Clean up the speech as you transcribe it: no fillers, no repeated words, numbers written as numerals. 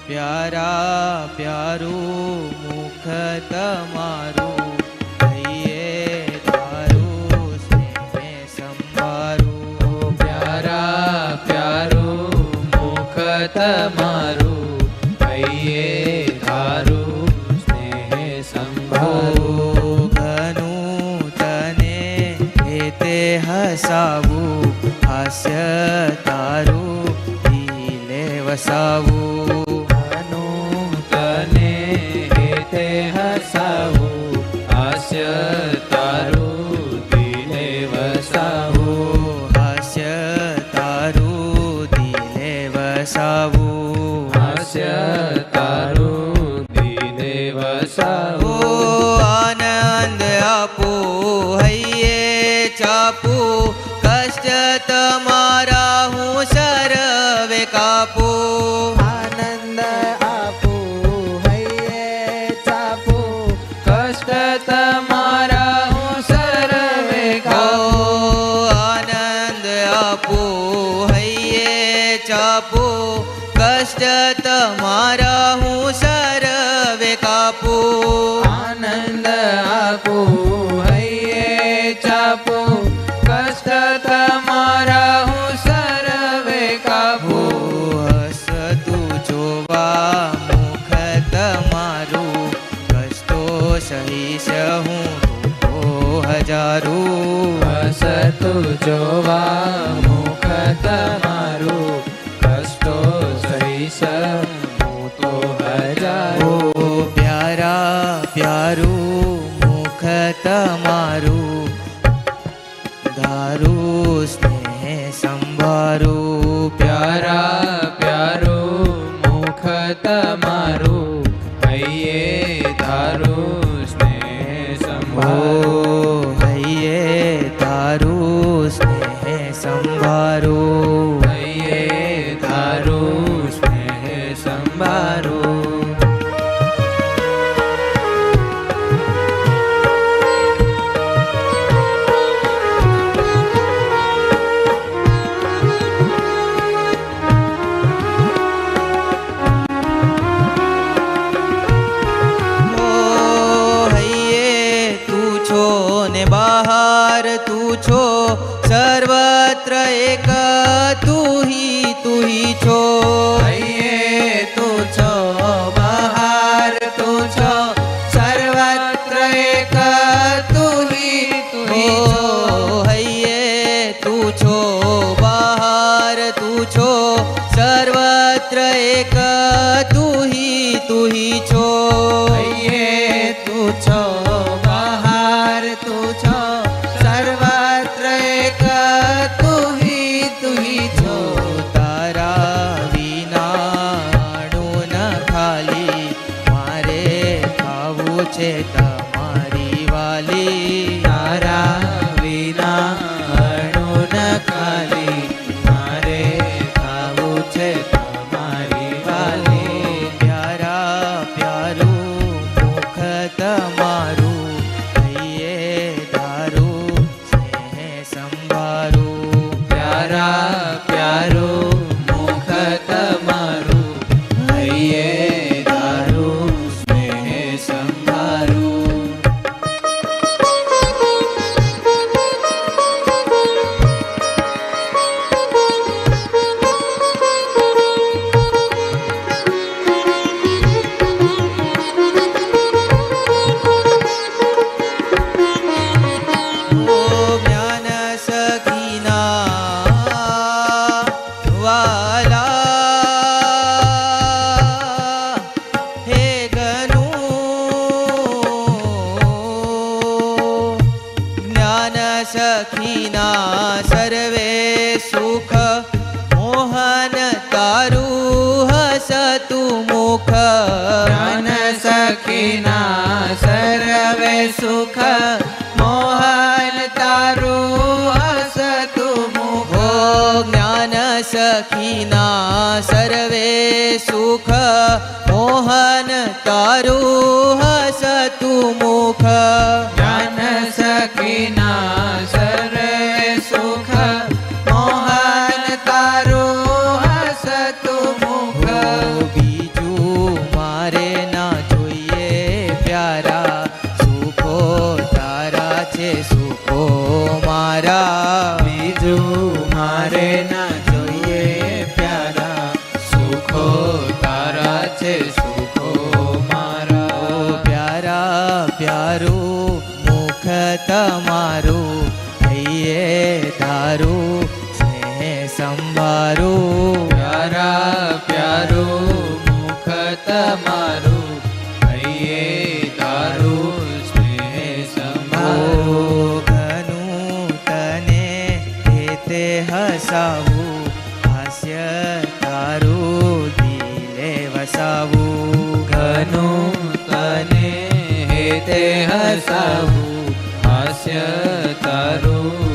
प्यारा प्यारू मुख तमारू कहिए तारू स्नेह संभारू। प्यारा प्यारू मुख तमारू कहिए तारू स्नेह संभारू। घनु तने हेते हसावू हास्य तारू दिले वसावू। तने हेते हसावू हास्य तारू दिले वसावू। हास्य तारू दिले वसावू। हास्य तारू दिले वसावू। आनंद आपू हइये चापू कष्ट तमारा हूँ सर्वे कापू। आनंद आपू हइये चापू कष्ट तमारा हूँ सर्वे कापू। आनंद आपू हइये चापू कष्ट तमारा हूँ सर्वे कापू। आनंद आपू हइये चापू कष्ट तमारा हूँ सर्वे कापू। हसतु जोवा मुख तमारू कष्टो सहीश हूँ तो हजारू। हसतु जोवा मुख तमारू कष्टो सहीश हूँ तो हजारू। प्यारा प्यारू मुख तमारू धारू स्नेह संभारू। प्यारा प्यारू मुख तमारू हइये धारू स्नेह संभारू। हइये तारू स्नेह संभारू। हइये धारू स्नेह संभारू। बाहर तू छो सर्वत्र एक तू ही छो। हइये तू छो बाहर तू छो सर्वत्र एक तू ही छो। हइये तू छो बाहर तू छो सर्वत्र एक तू ही छो। हइये तू छो बाहर तू छो सर्वत्र एक तू ही छो। तारा विना अणुन खाली मारे खाવું છે તમારી વાલી। તારા વિના અણુન ખાલી મારે ખાવું છે તમારી વાલી। પ્યારા પ્યારું મુખ તમારું હૈયે ધારું સ્નેહ સંભારું। પ્યારા પ્યારું મુખ તમારું હૈયે ધારું સ્નેહ સંભારું। જ્ઞાન સખીના વાલા હે ગનુ જ્ઞાન સખીના સર્વે સુખ મોહન તારું હસતુ મુખ। જ્ઞાન સખીના સર્વે સુખ મોહન તારું હસતું મુખ। જ્ઞાન સખીના સર્વે સુખ મોહન તારું હસતુ મુખ। જ્ઞાન સખીના સર્વે સુખ મોહન તારું હસતું મુખ। બીજું તમારું હૈયે તારું સ્નેહ સમારું ઘનું તને હેતે હસાવું હાસ્ય તારું દિલે વસાવું ઘનું તને હેતે હસાવું હાસ્ય તારું